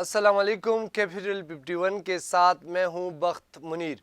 अस्सलाम वालेकुम। कैपिटल 51 के साथ मैं हूं बख्त मुनीर।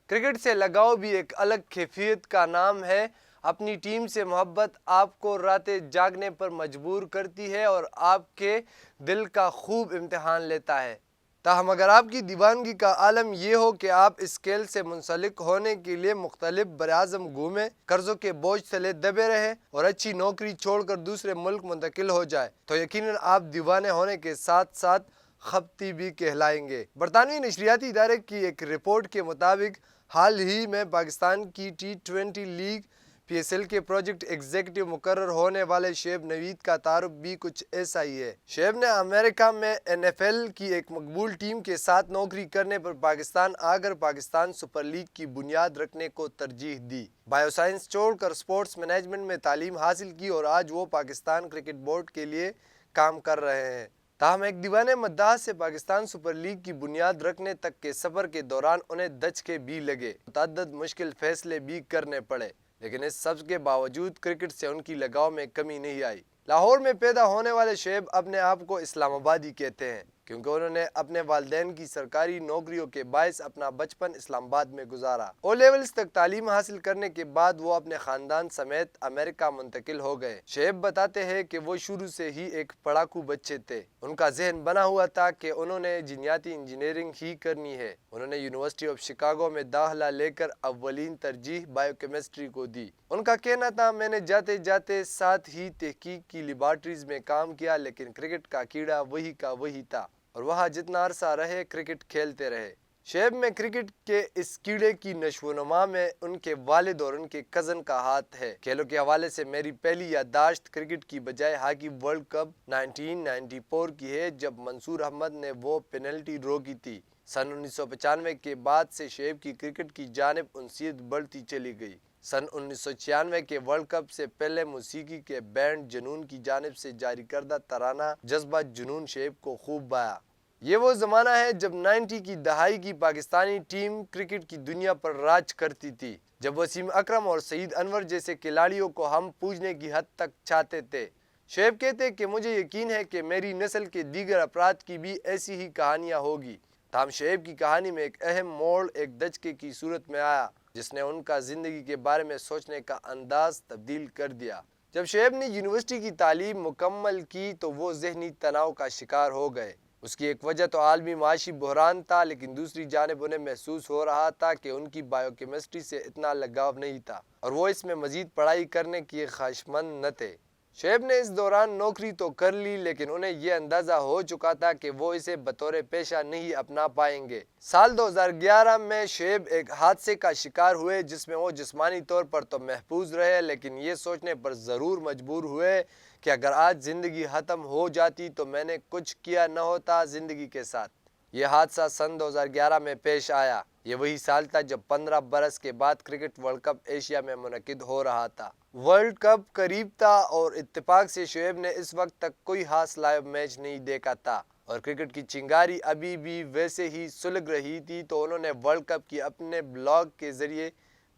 क्रिकेट से लगाव भी एक अलग कैफियत का नाम है। अपनी टीम से मोहब्बत आपको रातें जागने पर मजबूर करती है और आपके दिल का खूब इम्तिहान लेता है। ताहम अगर आपकी दीवानगी का आलम ये हो कि आप इस खेल से मुंसलिक होने के लिए मुख्तलिफ बराज़म घूमें, कर्ज़ों के बोझ तले दबे रहें और अच्छी नौकरी छोड़कर दूसरे मुल्क मुंतकिल हो जाए, तो यकीनन आप दीवाने होने के साथ साथ खपती भी कहलाएंगे। बरतानवी नशरियाती इदारे की एक रिपोर्ट के मुताबिक हाल ही में पाकिस्तान की T20 लीग PSL के प्रोजेक्ट एग्जीक्यूटिव मुकर्रर होने वाले शुएब नवीद का तारुफ भी कुछ ऐसा ही है। शुएब ने अमेरिका में NFL की एक मकबूल टीम के साथ नौकरी करने पर पाकिस्तान आकर पाकिस्तान सुपर लीग की बुनियाद रखने को तरजीह दी। बायोसाइंस छोड़कर स्पोर्ट्स मैनेजमेंट में तालीम हासिल की और आज वो पाकिस्तान क्रिकेट बोर्ड के लिए काम कर रहे हैं। ताहम एक दीवाने मद्दाह से पाकिस्तान सुपर लीग की बुनियाद रखने तक के सफ़र के दौरान उन्हें दचके भी लगे, मुतअद्दिद मुश्किल फैसले भी करने पड़े, लेकिन इस सब के बावजूद क्रिकेट से उनकी लगाव में कमी नहीं आई। लाहौर में पैदा होने वाले शुएब अपने आप को इस्लामाबादी कहते हैं, क्योंकि उन्होंने अपने वालिदैन की सरकारी नौकरियों के बायस अपना बचपन इस्लामाबाद में गुजारा। ओ लेवल्स तक तालीम हासिल करने के बाद वो अपने खानदान समेत अमेरिका मुंतकिल हो गए। शुएब बताते हैं कि वो शुरू से ही एक पढ़ाकू बच्चे थे। उनका जहन बना हुआ था कि उन्होंने जीनियाती इंजीनियरिंग ही करनी है। उन्होंने यूनिवर्सिटी ऑफ शिकागो में दाखिला लेकर अव्वलीन तरजीह बायोकेमिस्ट्री को दी। उनका कहना था, मैंने जाते जाते साथ ही तहकीक की लेबॉर्ट्रीज में काम किया, लेकिन क्रिकेट का कीड़ा वही का वही था और वहाँ जितना अरसा रहे क्रिकेट खेलते रहे। शुएब में क्रिकेट के इस कीड़े की नशोनुमा में उनके वालिद और उनके कज़न का हाथ है। खेलों के हवाले से मेरी पहली याददाश्त क्रिकेट की बजाय हॉकी वर्ल्ड कप 1994 की है, जब मंसूर अहमद ने वो पेनल्टी ड्रॉ की थी। सन 1995 के बाद से शुएब की क्रिकेट की जानिब उनसीयत बढ़ती चली गई। सन 1996 के वर्ल्ड कप से पहले मौसीकी के बैंड जुनून की जानिब से जारी करदा तराना जज्बा जुनून शुएब को खूब भाया। ये वो ज़माना है जब 90 की दहाई की पाकिस्तानी टीम क्रिकेट की दुनिया पर राज करती थी, जब वसीम अकरम और सईद अनवर जैसे खिलाड़ियों को हम पूजने की हद तक चाहते थे। शुएब कहते कि मुझे यकीन है कि मेरी नस्ल के दीगर अफराद की भी ऐसी ही कहानियाँ होगी। ताहम शुएब की कहानी में एक अहम मोड़ एक दचके की सूरत में आया, जिसने उनका ज़िंदगी के बारे में सोचने का अंदाज तब्दील कर दिया। जब शुएब ने यूनिवर्सिटी की तालीम मुकम्मल की तो वो ज़हनी तनाव का शिकार हो गए। उसकी एक वजह तो आलमी माशी बहरान था, लेकिन दूसरी जानिब उन्हें महसूस हो रहा था कि उनकी बायोकेमिस्ट्री से इतना लगाव नहीं था और वो इसमें मज़ीद पढ़ाई करने के ख्वाहिशमंद न थे। शुएब ने इस दौरान नौकरी तो कर ली, लेकिन उन्हें यह अंदाज़ा हो चुका था कि वो इसे बतौर पेशा नहीं अपना पाएंगे। साल 2011 में शुएब एक हादसे का शिकार हुए, जिसमें वो जिस्मानी तौर पर तो महफूज रहे, लेकिन ये सोचने पर ज़रूर मजबूर हुए कि अगर आज ज़िंदगी ख़त्म हो जाती तो मैंने कुछ किया न होता ज़िंदगी के साथ। यह हादसा सन 2011 में पेश आया। ये वही साल था जब 15 बरस के बाद क्रिकेट वर्ल्ड कप एशिया में मुनक़िद हो रहा था। वर्ल्ड कप करीब था और इत्तेफाक से शुएब ने इस वक्त तक कोई खास लाइव मैच नहीं देखा था और क्रिकेट की चिंगारी अभी भी वैसे ही सुलग रही थी, तो उन्होंने वर्ल्ड कप की अपने ब्लॉग के ज़रिए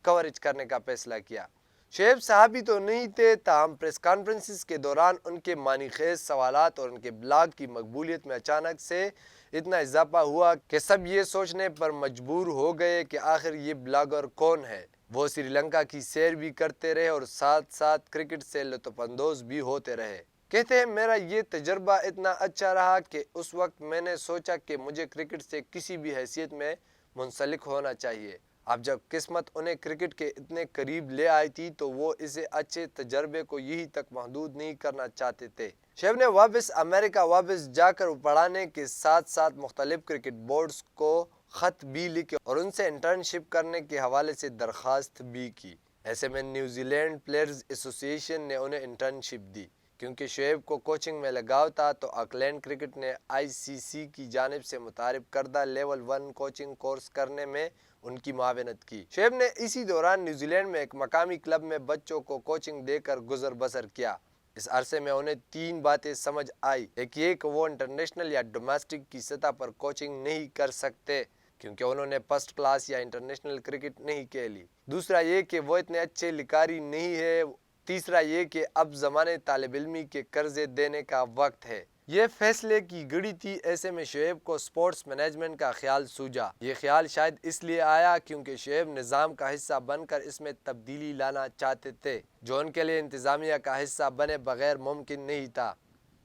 कवरेज करने का फैसला किया। शुएब साहबी तो नहीं थे, ताहम प्रेस कॉन्फ्रेंसिस के दौरान उनके मानीखेज सवालात और उनके ब्लॉग की मकबूलियत में अचानक से इतना इजाफा हुआ कि सब ये सोचने पर मजबूर हो गए कि आखिर ये ब्लॉगर कौन है। वो श्रीलंका की सैर भी करते रहे और साथ साथ क्रिकेट से लुत्फ़अंदोज़ भी होते रहे। कहते हैं, मेरा ये तजर्बा इतना अच्छा रहा कि उस वक्त मैंने सोचा कि मुझे क्रिकेट से किसी भी हैसियत में मुंसलिक होना चाहिए। अब जब किस्मत उन्हें क्रिकेट के इतने करीब ले आई थी तो वो इसे अच्छे तजर्बे को यही तक महदूद नहीं करना चाहते थे। शुएब ने वापस अमेरिका वापस जाकर पढ़ाने के साथ साथ मुख्तलिफ क्रिकेट बोर्ड्स को ख़त भी लिखे और उनसे इंटर्नशिप करने के हवाले से दरख्वास्त भी की। ऐसे में न्यूजीलैंड प्लेयर्स एसोसिएशन ने उन्हें इंटर्नशिप दी। क्योंकि शुएब को कोचिंग में लगाव था तो ऑकलैंड क्रिकेट ने ICC की जानिब से मुतारिफ करदा लेवल 1 कोचिंग कोर्स करने में उनकी मुआवनत की। शुएब ने इसी दौरान न्यूजीलैंड में एक मकामी क्लब में बच्चों को कोचिंग देकर गुजर बसर किया। इस अरसे में उन्हें 3 बातें समझ आई। एक ये कि वो इंटरनेशनल या डोमेस्टिक की सतह पर कोचिंग नहीं कर सकते, क्योंकि उन्होंने फर्स्ट क्लास या इंटरनेशनल क्रिकेट नहीं खेली। दूसरा ये कि वो इतने अच्छे लिकारी नहीं है। तीसरा ये कि अब ज़माने तालिब इल्मी के कर्ज़े देने का वक्त है। یہ فیصلے کی گھڑی تھی، ایسے میں شعیب کو سپورٹس مینجمنٹ کا خیال سوجا۔ یہ خیال شاید اس لیے آیا کیونکہ شعیب نظام کا حصہ بن کر اس میں تبدیلی لانا چاہتے تھے، جو ان کے لیے انتظامیہ کا حصہ بنے بغیر ممکن نہیں تھا۔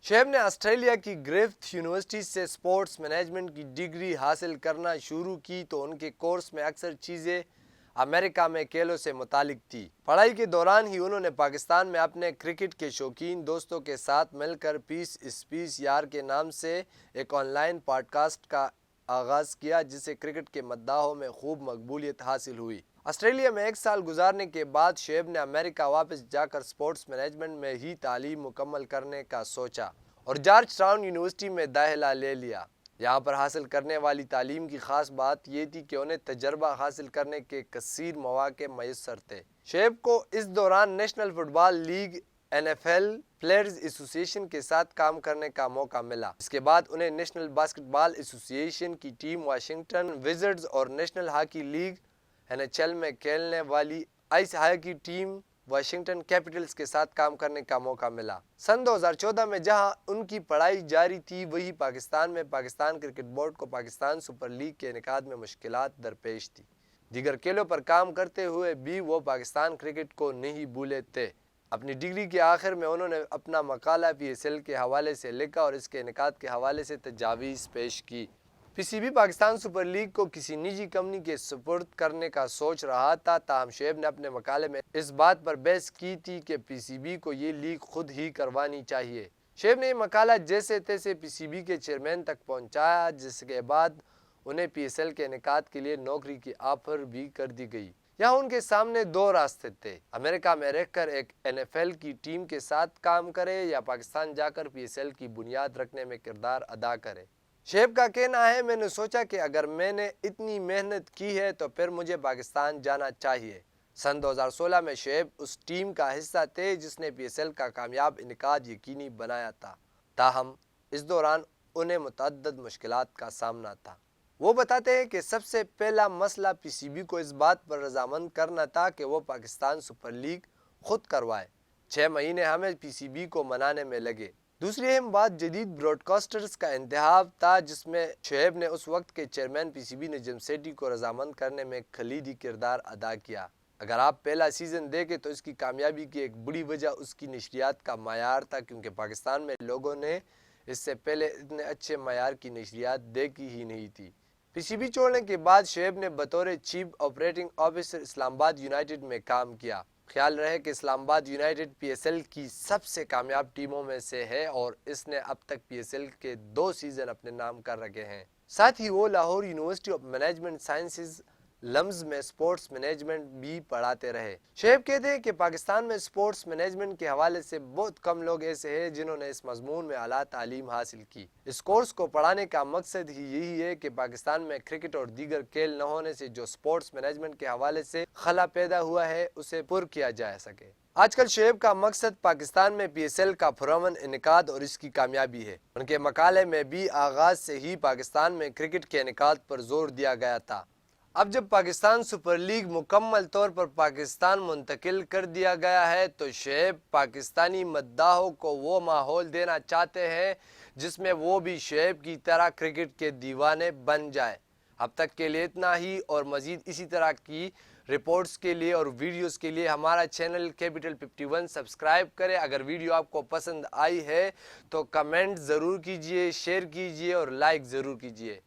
شعیب نے آسٹریلیا کی گریفتھ یونیورسٹی سے سپورٹس مینجمنٹ کی ڈگری حاصل کرنا شروع کی تو ان کے کورس میں اکثر چیزیں امریکہ میں کھیلوں سے متعلق تھی۔ پڑھائی کے دوران ہی انہوں نے پاکستان میں اپنے کرکٹ کے شوقین دوستوں کے ساتھ مل کر پیس اسپیس یار کے نام سے ایک آن لائن پوڈ کاسٹ کا آغاز کیا، جس سے کرکٹ کے مداحوں میں خوب مقبولیت حاصل ہوئی۔ آسٹریلیا میں 1 سال گزارنے کے بعد شعیب نے امریکہ واپس جا کر سپورٹس مینجمنٹ میں ہی تعلیم مکمل کرنے کا سوچا اور جارج ٹاؤن یونیورسٹی میں داخلہ لے لیا۔ یہاں پر حاصل کرنے والی تعلیم کی خاص بات یہ تھی کہ انہیں تجربہ حاصل کرنے کے کثیر مواقع میسر تھے۔ شعیب کو اس دوران نیشنل فٹ بال لیگ NFL پلیئرز ایسوسی ایشن کے ساتھ کام کرنے کا موقع ملا۔ اس کے بعد انہیں نیشنل باسکٹ بال ایسوسی ایشن کی ٹیم واشنگٹن وزرڈز اور نیشنل ہاکی لیگ NHL میں کھیلنے والی ice hockey team Washington capitals کے ساتھ کام کرنے کا موقع ملا۔ سن 2014 میں جہاں ان کی پڑھائی جاری تھی، وہی پاکستان میں پاکستان کرکٹ بورڈ کو پاکستان سپر لیگ کے انعقاد میں مشکلات درپیش تھی۔ دیگر کھیلوں پر کام کرتے ہوئے بھی وہ پاکستان کرکٹ کو نہیں بھولے تھے۔ اپنی ڈگری کے آخر میں انہوں نے اپنا مقالہ PSL کے حوالے سے لکھا اور اس کے انعقاد کے حوالے سے تجاویز پیش کی۔ PCB پاکستان سپر لیگ کو کسی نجی کمپنی کے سپرد کرنے کا سوچ رہا تھا، تاہم شعیب نے اپنے مقالے میں اس بات پر بحث کی تھی کہ PCB کو یہ لیگ خود ہی کروانی چاہیے۔ شعیب نے یہ مقالہ جیسے تیسے PCB کے چیئرمین تک پہنچایا، جس کے بعد انہیں PSL کے انعقاد کے لیے نوکری کی آفر بھی کر دی گئی۔ یہاں ان کے سامنے 2 راستے تھے، امریکہ میں رہ کر ایک NFL کی ٹیم کے ساتھ کام کرے یا پاکستان جا کر PSL کی بنیاد رکھنے میں کردار ادا کرے۔ شعیب کا کہنا ہے، میں نے سوچا کہ اگر میں نے اتنی محنت کی ہے تو پھر مجھے پاکستان جانا چاہیے۔ سن 2016 میں شعیب اس ٹیم کا حصہ تھے جس نے PSL کا کامیاب انعقاد یقینی بنایا تھا، تاہم اس دوران انہیں متعدد مشکلات کا سامنا تھا۔ وہ بتاتے ہیں کہ سب سے پہلا مسئلہ PCB کو اس بات پر رضامند کرنا تھا کہ وہ پاکستان سپر لیگ خود کروائے۔ 6 مہینے ہمیں PCB کو منانے میں لگے۔ دوسری اہم بات جدید براڈ کاسٹرز کا انتخاب تھا، جس میں شعیب نے اس وقت کے چیئرمین PCB نجم سیٹھی کو رضامند کرنے میں کلیدی کردار ادا کیا۔ اگر آپ پہلا سیزن دیکھیں تو اس کی کامیابی کی ایک بڑی وجہ اس کی نشریات کا معیار تھا، کیونکہ پاکستان میں لوگوں نے اس سے پہلے اتنے اچھے معیار کی نشریات دیکھی ہی نہیں تھی۔ PCB چھوڑنے کے بعد شعیب نے بطور چیف آپریٹنگ آفیسر اسلام آباد یونائیٹڈ میں کام کیا۔ خیال رہے کہ اسلام آباد یونائیٹڈ PSL کی سب سے کامیاب ٹیموں میں سے ہے اور اس نے اب تک PSL کے 2 سیزن اپنے نام کر رکھے ہیں۔ ساتھ ہی وہ Lahore university of management sciences LUMS میں سپورٹس مینجمنٹ بھی پڑھاتے رہے۔ شعیب کہتے ہیں کہ پاکستان میں سپورٹس مینجمنٹ کے حوالے سے بہت کم لوگ ایسے ہیں جنہوں نے اس مضمون میں اعلیٰ تعلیم حاصل کی۔ اس کورس کو پڑھانے کا مقصد ہی یہی ہے کہ پاکستان میں کرکٹ اور دیگر کھیل نہ ہونے سے جو سپورٹس مینجمنٹ کے حوالے سے خلا پیدا ہوا ہے اسے پر کیا جا سکے۔ آج کل شعیب کا مقصد پاکستان میں PSL کا پرامن انعقاد اور اس کی کامیابی ہے۔ ان کے مقالے میں بھی آغاز سے ہی پاکستان میں کرکٹ کے انعقاد پر زور دیا گیا تھا۔ اب جب پاکستان سپر لیگ مکمل طور پر پاکستان منتقل کر دیا گیا ہے تو شعیب پاکستانی مداحوں کو وہ ماحول دینا چاہتے ہیں جس میں وہ بھی شعیب کی طرح کرکٹ کے دیوانے بن جائے۔ اب تک کے لیے اتنا ہی، اور مزید اسی طرح کی رپورٹس کے لیے اور ویڈیوز کے لیے ہمارا چینل کیپٹل 51 سبسکرائب کریں۔ اگر ویڈیو آپ کو پسند آئی ہے تو کمنٹ ضرور کیجئے، شیئر کیجئے اور لائک ضرور کیجئے۔